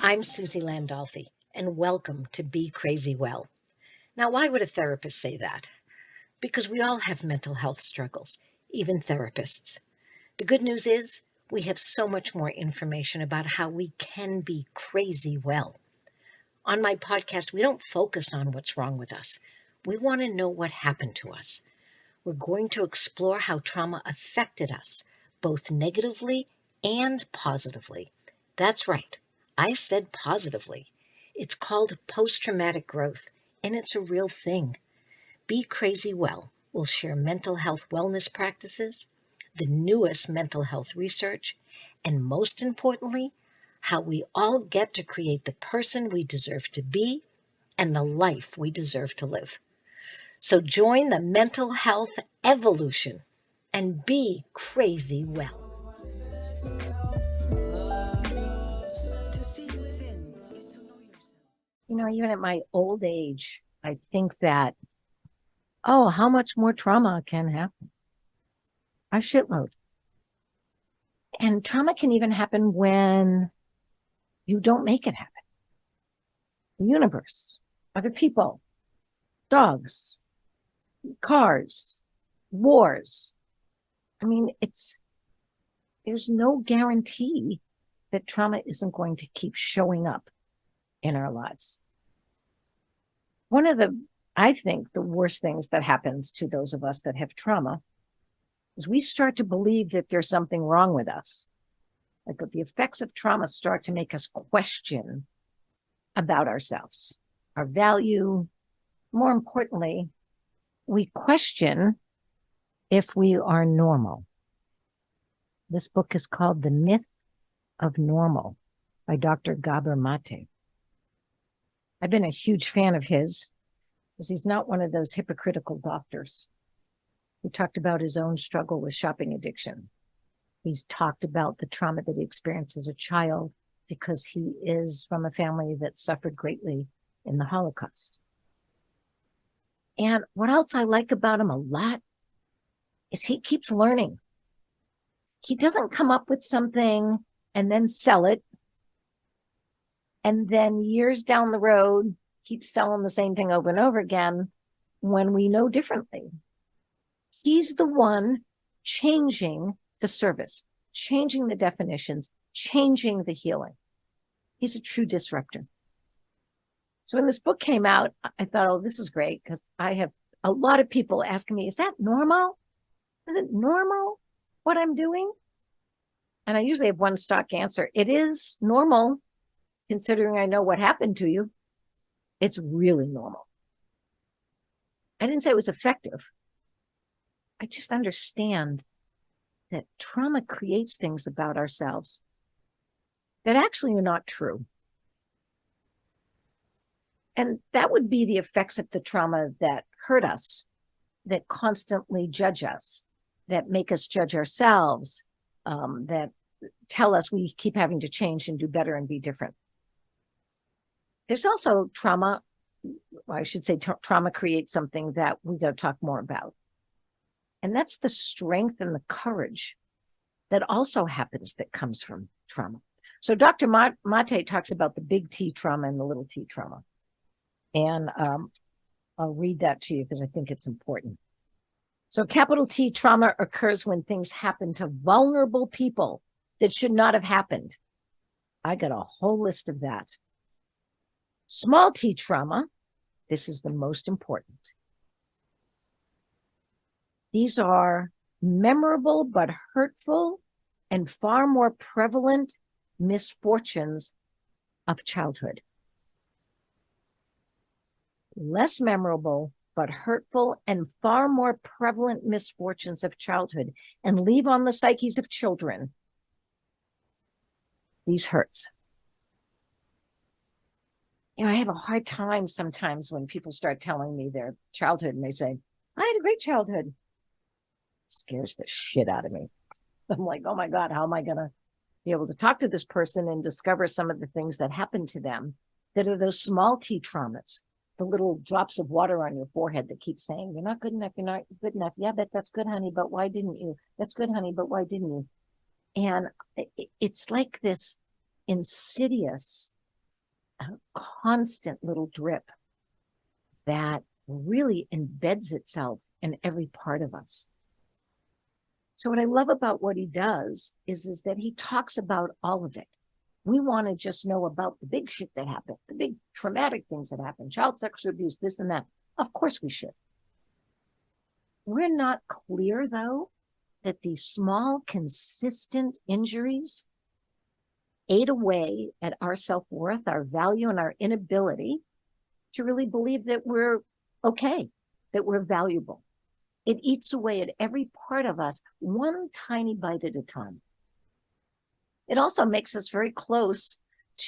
I'm Suzi Landolfi, and welcome to Be Crazy Well. Now, why would a therapist say that? Because we all have mental health struggles, even therapists. The good news is we have so much more information about how we can be crazy well. On my podcast, we don't focus on what's wrong with us. We want to know what happened to us. We're going to explore how trauma affected us, both negatively and positively. That's right. I said positively. It's called post-traumatic growth, and it's a real thing. Be Crazy Well will share mental health wellness practices, the newest mental health research, and most importantly, how we all get to create the person we deserve to be and the life we deserve to live. So join the mental health evolution and be crazy well. Even at my old age, I think that, how much more trauma can happen? A shitload. And trauma can even happen when you don't make it happen. The universe, other people, dogs, cars, wars. There's no guarantee that trauma isn't going to keep showing up in our lives. One of I think the worst things that happens to those of us that have trauma is we start to believe that there's something wrong with us. Like the effects of trauma start to make us question about ourselves, our value. More importantly, we question if we are normal. This book is called The Myth of Normal by Dr. Gabor Mate. I've been a huge fan of his because he's not one of those hypocritical doctors. He talked about his own struggle with shopping addiction. He's talked about the trauma that he experienced as a child because he is from a family that suffered greatly in the Holocaust. And what else I like about him a lot is he keeps learning. He doesn't come up with something and then sell it, and then years down the road, keep selling the same thing over and over again when we know differently. He's the one changing the service, changing the definitions, changing the healing. He's a true disruptor. So when this book came out, I thought, this is great, because I have a lot of people asking me, is that normal? Is it normal what I'm doing? And I usually have one stock answer. It is normal, considering I know what happened to you. It's really normal. I didn't say it was effective. I just understand that trauma creates things about ourselves that actually are not true. And that would be the effects of the trauma that hurt us, that constantly judge us, that make us judge ourselves, that tell us we keep having to change and do better and be different. There's also trauma, or I should say trauma creates something that we got to talk more about. And that's the strength and the courage that also happens that comes from trauma. So Dr. Mate talks about the big T trauma and the little t trauma. And I'll read that to you because I think it's important. So capital T trauma occurs when things happen to vulnerable people that should not have happened. I got a whole list of that. Small t trauma, this is the most important. These are memorable but hurtful and far more prevalent misfortunes of childhood. Less memorable but hurtful and far more prevalent misfortunes of childhood, and leave on the psyches of children these hurts. I have a hard time sometimes when people start telling me their childhood and they say, I had a great childhood. It scares the shit out of me. I'm like, oh my God, how am I going to be able to talk to this person and discover some of the things that happened to them that are those small t traumas, the little drops of water on your forehead that keep saying, you're not good enough, you're not good enough. Yeah, that's good, honey, but why didn't you? That's good, honey, but why didn't you? And it's like this insidious a constant little drip that really embeds itself in every part of us. So what I love about what he does is that he talks about all of it. We want to just know about the big shit that happened, the big traumatic things that happened, child sexual abuse, this and that. Of course we should. We're not clear, though, that these small, consistent injuries ate away at our self-worth, our value, and our inability to really believe that we're okay, that we're valuable. It eats away at every part of us, one tiny bite at a time. It also makes us very close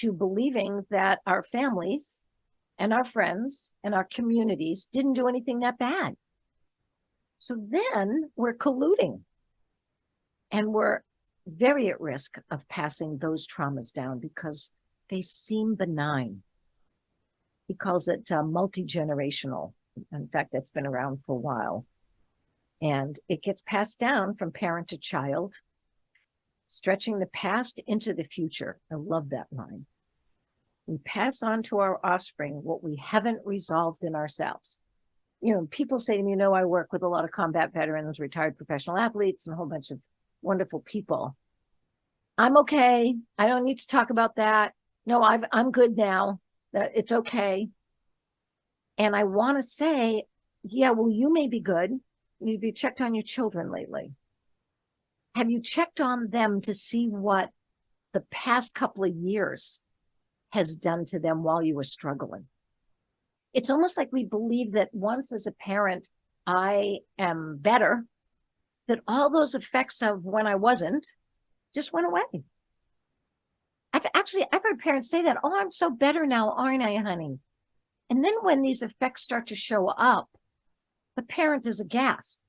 to believing that our families and our friends and our communities didn't do anything that bad. So then we're colluding, and we're very at risk of passing those traumas down because they seem benign. He calls it multi-generational. In fact, that's been around for a while. And it gets passed down from parent to child, stretching the past into the future. I love that line. We pass on to our offspring what we haven't resolved in ourselves. You know, people say to me, I work with a lot of combat veterans, retired professional athletes, and a whole bunch of wonderful people. I'm okay. I don't need to talk about that. No, I'm good now. It's okay. And I want to say, yeah, well, you may be good. Have you checked on your children lately? Have you checked on them to see what the past couple of years has done to them while you were struggling? It's almost like we believe that once as a parent, I am better, that all those effects of when I wasn't just went away. I've heard parents say that, I'm so better now, aren't I, honey? And then when these effects start to show up, the parent is aghast.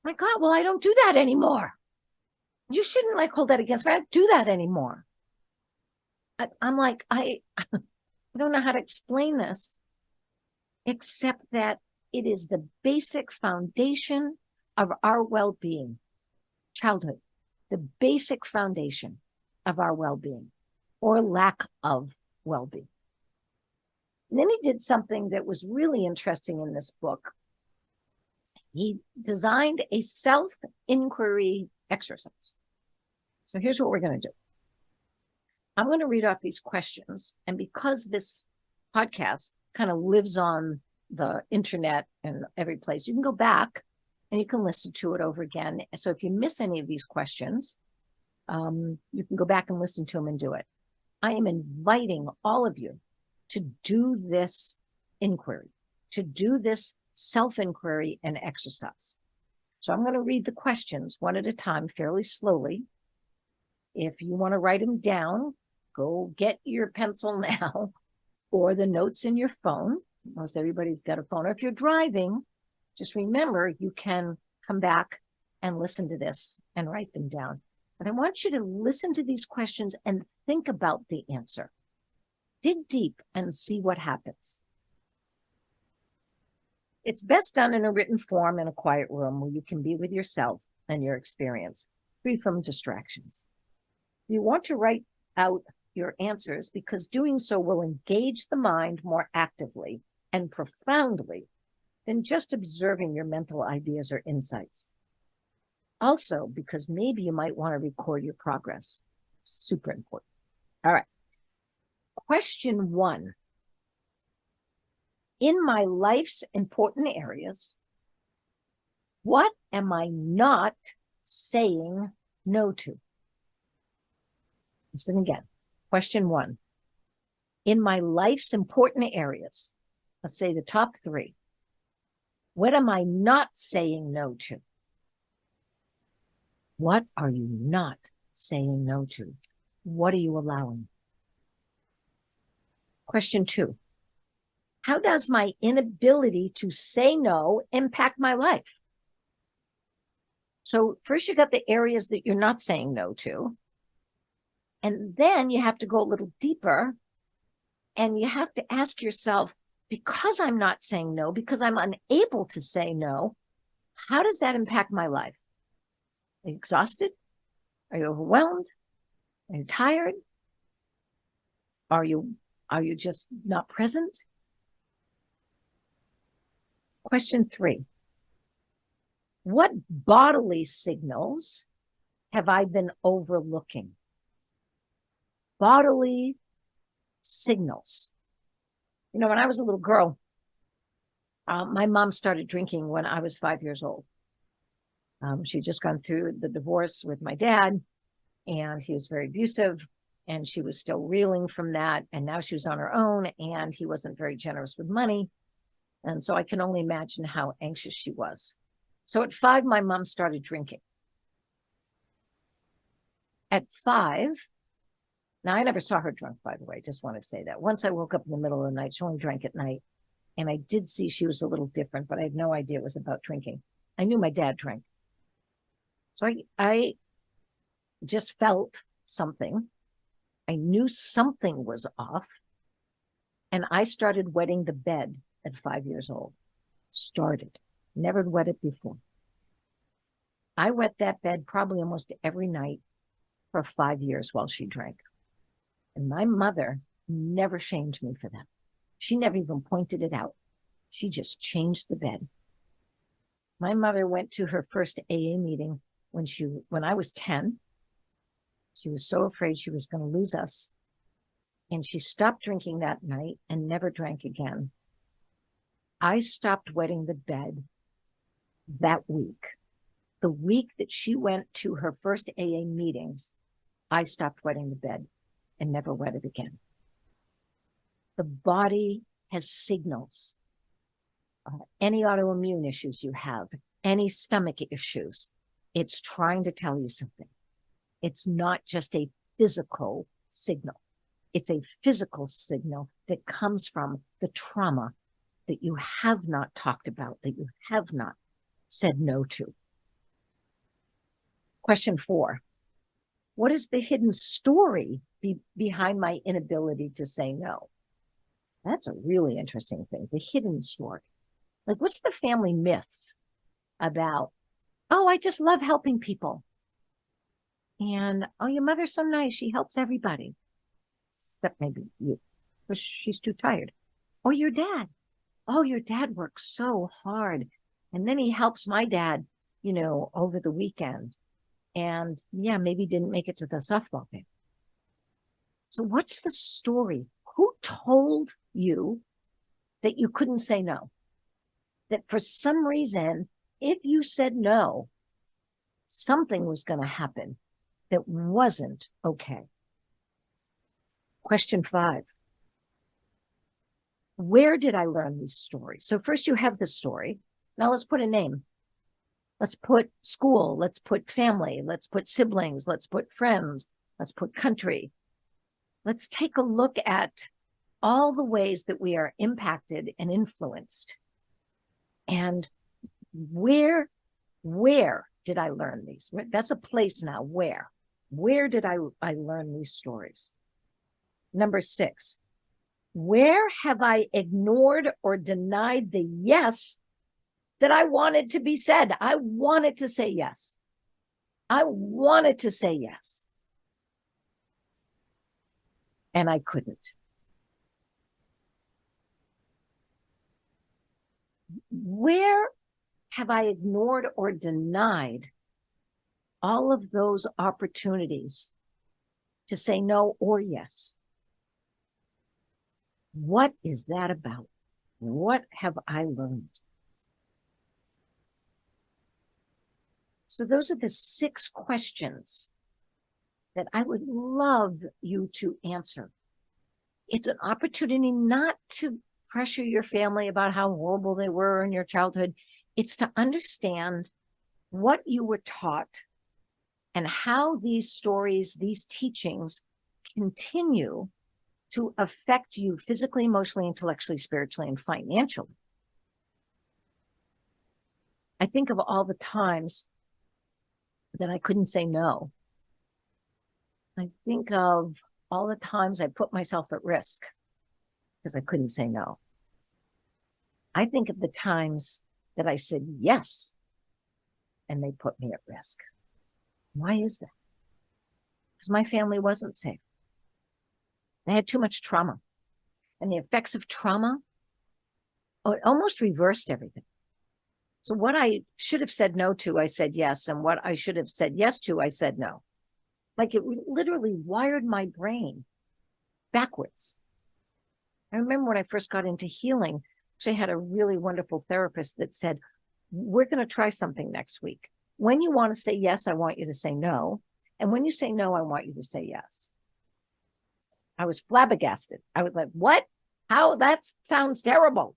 My God, well, I don't do that anymore. You shouldn't hold that against me. I don't do that anymore. I'm like, I don't know how to explain this, except that it is the basic foundation of our well-being, childhood, the basic foundation of our well-being or lack of well-being. And then he did something that was really interesting in this book. He designed a self-inquiry exercise. So here's what we're going to do. I'm going to read off these questions. And because this podcast kind of lives on the internet and every place, you can go back and you can listen to it over again. So if you miss any of these questions, you can go back and listen to them and do it. I am inviting all of you to do this inquiry, to do this self-inquiry and exercise. So I'm going to read the questions one at a time, fairly slowly. If you want to write them down, go get your pencil now or the notes in your phone. Most everybody's got a phone. Or if you're driving, just remember you can come back and listen to this and write them down. But I want you to listen to these questions and think about the answer. Dig deep and see what happens. It's best done in a written form in a quiet room where you can be with yourself and your experience, free from distractions. You want to write out your answers because doing so will engage the mind more actively and profoundly than just observing your mental ideas or insights. Also, because maybe you might want to record your progress. Super important. All right. Question 1. In my life's important areas, what am I not saying no to? Listen again. Question 1. In my life's important areas, let's say the top 3, what am I not saying no to? What are you not saying no to? What are you allowing? Question 2. How does my inability to say no impact my life? So first you got the areas that you're not saying no to. And then you have to go a little deeper and you have to ask yourself, because I'm not saying no, because I'm unable to say no, how does that impact my life? Are you exhausted? Are you overwhelmed? Are you tired? Are you Are you just not present? Question 3. What bodily signals have I been overlooking? Bodily signals. You know, when I was a little girl, my mom started drinking when I was 5 years old. She'd just gone through the divorce with my dad, and he was very abusive, and she was still reeling from that. And now she was on her own, and he wasn't very generous with money. And so I can only imagine how anxious she was. So at 5, my mom started drinking. At 5, now I never saw her drunk, by the way, just want to say that. Once I woke up in the middle of the night, she only drank at night. And I did see she was a little different, but I had no idea it was about drinking. I knew my dad drank. So I just felt something. I knew something was off. And I started wetting the bed at 5 years old. Started. Never wet it before. I wet that bed probably almost every night for 5 years while she drank. And my mother never shamed me for that. She never even pointed it out. She just changed the bed. My mother went to her first AA meeting when I was 10. She was so afraid she was going to lose us. And she stopped drinking that night and never drank again. I stopped wetting the bed that week. The week that she went to her first AA meetings, I stopped wetting the bed and never wet it again. The body has signals. Any autoimmune issues you have, any stomach issues, it's trying to tell you something. It's not just a physical signal. It's a physical signal that comes from the trauma that you have not talked about, that you have not said no to. Question 4. What is the hidden story behind my inability to say no? That's a really interesting thing, the hidden story. Like, what's the family myths about, oh, I just love helping people. And, oh, your mother's so nice. She helps everybody. Except maybe you, because she's too tired. Or your dad. Oh, your dad works so hard. And then he helps my dad, over the weekend. And yeah, maybe didn't make it to the softball game. So what's the story? Who told you that you couldn't say no? That for some reason, if you said no, something was going to happen that wasn't okay. Question 5. Where did I learn these stories? So first you have the story. Now let's put a name. Let's put school. Let's put family. Let's put siblings. Let's put friends. Let's put country. Let's take a look at all the ways that we are impacted and influenced. And where did I learn these? That's a place now. Where did I learn these stories? Number 6, where have I ignored or denied the yes that I wanted to be said? I wanted to say yes. I wanted to say yes. And I couldn't. Where have I ignored or denied all of those opportunities to say no or yes? What is that about? What have I learned? So those are the 6 questions that I would love you to answer. It's an opportunity not to pressure your family about how horrible they were in your childhood. It's to understand what you were taught and how these stories, these teachings continue to affect you physically, emotionally, intellectually, spiritually, and financially. I think of all the times that I couldn't say no. I think of all the times I put myself at risk because I couldn't say no. I think of the times that I said yes and they put me at risk. Why is that? Because my family wasn't safe. They had too much trauma. and the effects of trauma, it almost reversed everything. So what I should have said no to, I said yes. And what I should have said yes to, I said no. Like it literally wired my brain backwards. I remember when I first got into healing, I had a really wonderful therapist that said, we're going to try something next week. When you want to say yes, I want you to say no. And when you say no, I want you to say yes. I was flabbergasted. I was like, what? How? That sounds terrible.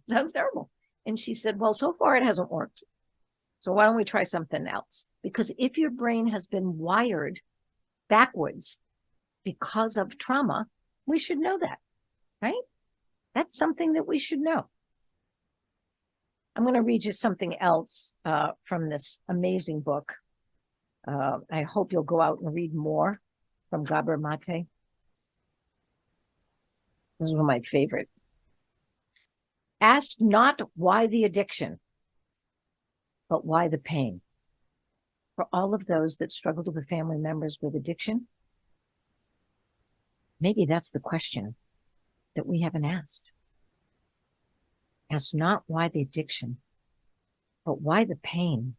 Sounds terrible. And she said, well, so far it hasn't worked. So why don't we try something else? Because if your brain has been wired backwards because of trauma, we should know that, right? That's something that we should know. I'm going to read you something else from this amazing book. I hope you'll go out and read more from Gabor Mate. This is one of my favorite. Ask not why the addiction, but why the pain. For all of those that struggled with family members with addiction, maybe that's the question that we haven't asked. Ask not why the addiction, but why the pain.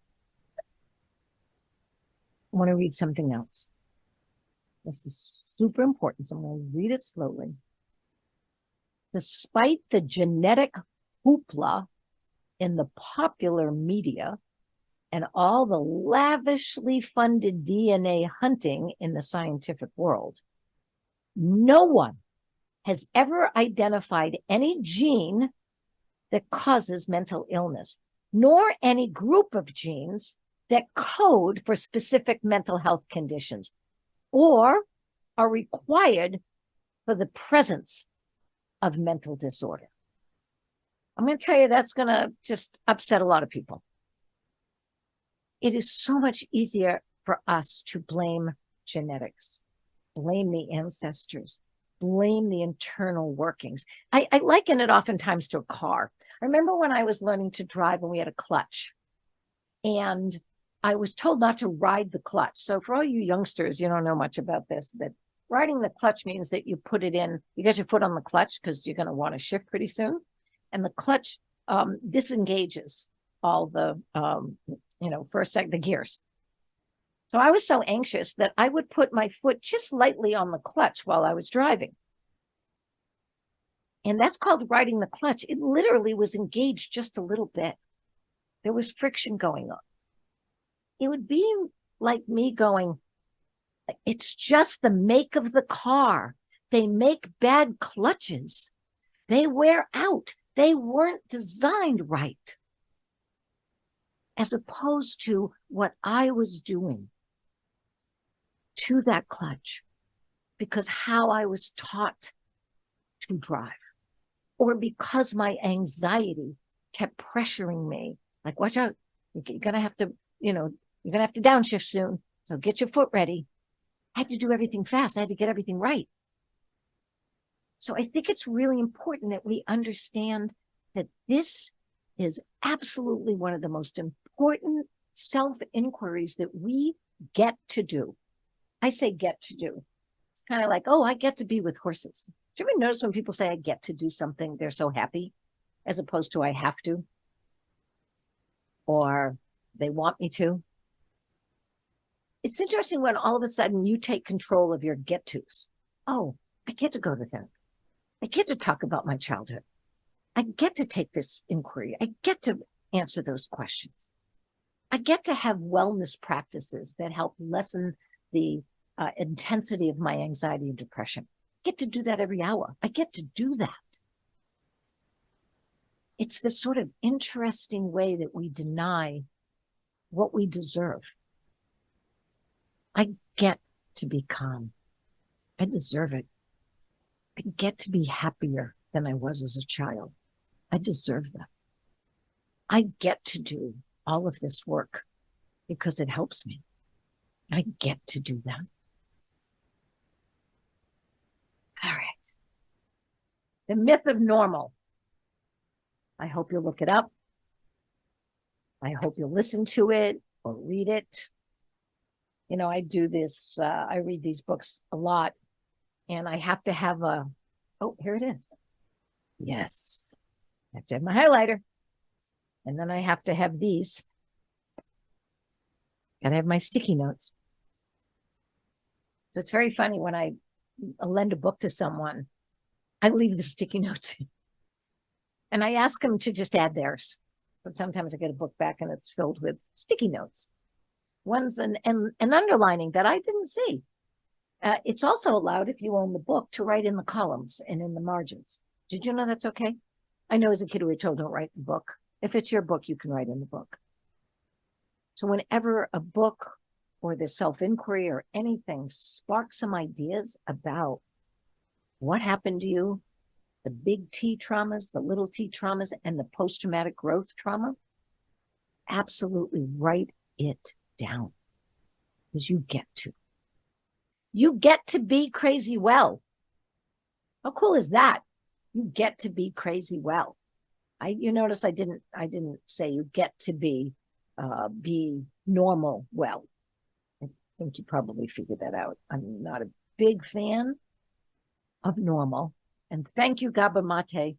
I want to read something else. This is super important, so I'm going to read it slowly. Despite the genetic hoopla in the popular media and all the lavishly funded DNA hunting in the scientific world, no one has ever identified any gene that causes mental illness, nor any group of genes that code for specific mental health conditions or are required for the presence of mental disorder. I'm going to tell you that's going to just upset a lot of people. It is so much easier for us to blame genetics, blame the ancestors, blame the internal workings. I liken it oftentimes to a car. I remember when I was learning to drive and we had a clutch, and I was told not to ride the clutch. So for all you youngsters, you don't know much about this, but riding the clutch means that you put it in, you get your foot on the clutch because you're going to want to shift pretty soon. And the clutch disengages all the, the gears. So I was so anxious that I would put my foot just lightly on the clutch while I was driving. And that's called riding the clutch. It literally was engaged just a little bit. There was friction going on. It would be like me going, it's just the make of the car. They make bad clutches. They wear out. They weren't designed right. As opposed to what I was doing to that clutch, because how I was taught to drive, or because my anxiety kept pressuring me, like, watch out, you're going to have to, you're going to have to downshift soon. So get your foot ready. I had to do everything fast. I had to get everything right. So I think it's really important that we understand that this is absolutely one of the most important self-inquiries that we get to do. I say get to do. It's kind of like, oh, I get to be with horses. Do you ever notice when people say I get to do something, they're so happy, as opposed to I have to, or they want me to? It's interesting when all of a sudden you take control of your get-tos. Oh, I get to go to them. I get to talk about my childhood. I get to take this inquiry. I get to answer those questions. I get to have wellness practices that help lessen the intensity of my anxiety and depression. I get to do that every hour. I get to do that. It's this sort of interesting way that we deny what we deserve. I get to be calm. I deserve it. I get to be happier than I was as a child. I deserve that. I get to do all of this work because it helps me. I get to do that. All right. The myth of normal. I hope you'll look it up. I hope you'll listen to it or read it. I do this, I read these books a lot, and I have to have a Oh, here it is. Yes. I have to have my highlighter. And then I have to have these. Gotta have my sticky notes. So it's very funny when I lend a book to someone, I leave the sticky notes in. And I ask them to just add theirs. But sometimes I get a book back and it's filled with sticky notes. One's an underlining that I didn't see. It's also allowed, if you own the book, to write in the columns and in the margins. Did you know that's okay? I know as a kid we were told don't write the book. If it's your book, you can write in the book. So whenever a book or the self-inquiry or anything sparks some ideas about what happened to you, the big T traumas, the little T traumas, and the post-traumatic growth trauma, absolutely write it down, because you get to. You get to be crazy well. How cool is that? You get to be crazy well. You notice I didn't say you get to be normal well. I think you probably figured that out. I'm not a big fan of normal. And thank you, Gabor Mate,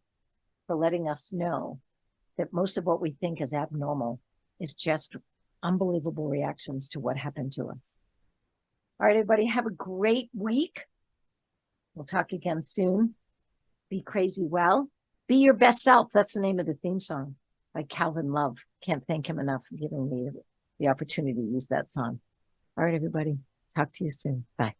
for letting us know that most of what we think is abnormal is just unbelievable reactions to what happened to us. All right, everybody, have a great week. We'll talk again soon. Be crazy well. Be your best self. That's the name of the theme song by Kalvin Love. Can't thank him enough for giving me the opportunity to use that song. All right, everybody. Talk to you soon. Bye.